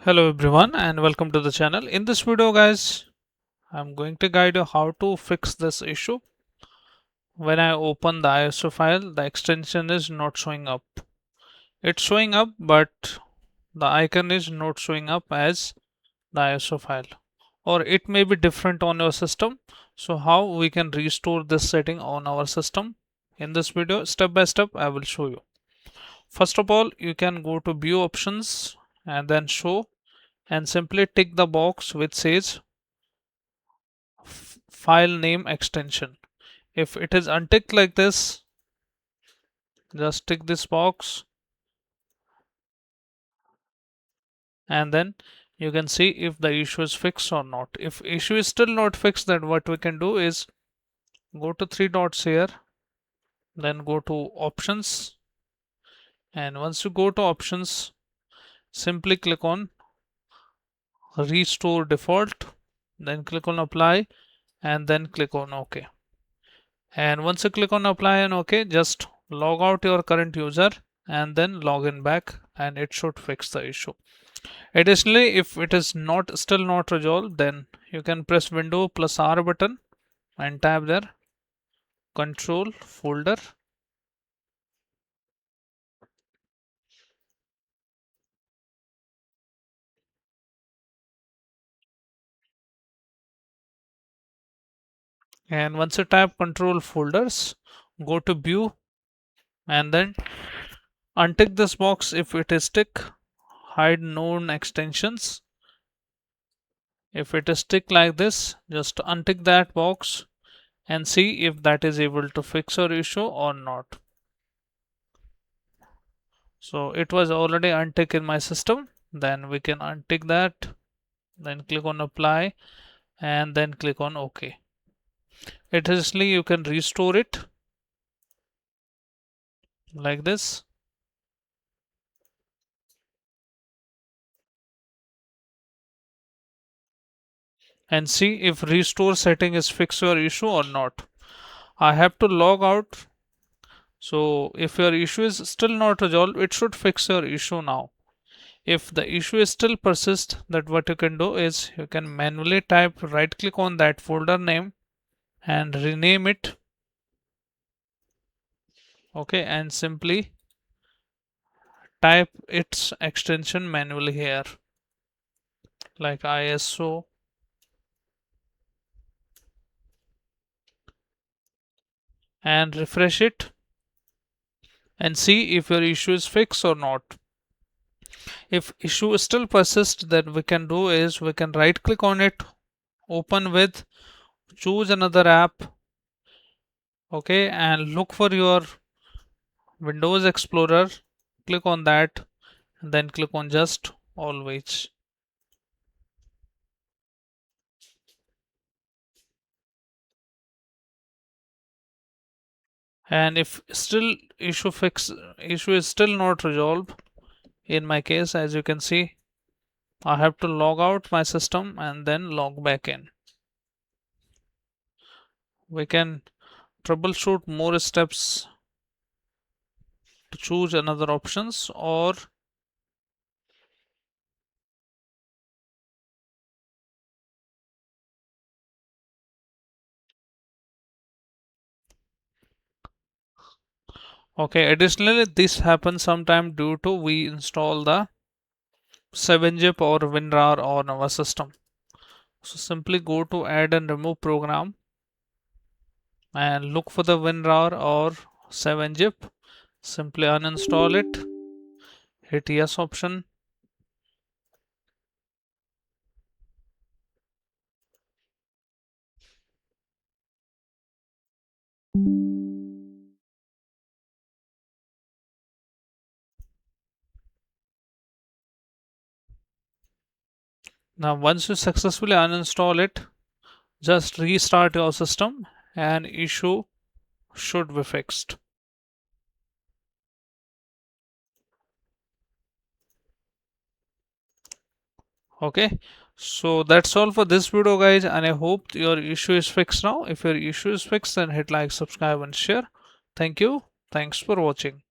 Hello everyone and welcome to the channel. In this video guys, I'm going to guide you how to fix this issue. When I open the ISO file, the extension is not showing up. It's showing up but the icon is not showing up as the ISO file, or it may be different on your system. So how we can restore this setting on our system? In this video, step by step I will show you. First of all, you can go to view options and then show, and simply tick the box which says file name extension. If it is unticked like this, just tick this box and then you can see if the issue is fixed or not. If issue is still not fixed, then what we can do is go to three dots here, then go to options, and once you go to options, simply click on restore default, then click on apply and then click on OK. And once you click on apply and OK, just log out your current user and then log in back, and it should fix the issue. Additionally, if it is still not resolved, then you can press Window plus R button and tab there Control folder, and once you tap Control folders, go to View and then untick this box if it is tick, hide known extensions. If it is tick like this, just untick that box and see if that is able to fix your issue or not. So it was already untick in my system, then we can untick that, then click on apply and then click on OK. Additionally, you can restore it like this, and see if restore setting is fix your issue or not. I have to log out. So if your issue is still not resolved, it should fix your issue now. If the issue is still persist, that what you can do is you can manually type, right click on that folder name and rename it. Okay, and simply type its extension manually here, like ISO, and refresh it and see if your issue is fixed or not. If issue still persists, then we can do is we can right click on it, open with, choose another app, okay, and look for your Windows Explorer, click on that and then click on just always. And if still issue is still not resolved, in my case, as you can see, I have to log out my system and then log back in. We can troubleshoot more steps to choose another options, or okay, additionally this happens sometime due to we install the 7-zip or WinRAR on our system. So simply go to add and remove program and look for the WinRAR or 7-zip. Simply uninstall it, hit yes option. Now once you successfully uninstall it, just restart your system and issue should be fixed. Okay, so that's all for this video guys, and I hope your issue is fixed now. If your issue is fixed, then hit like, subscribe and share. Thank you. Thanks for watching.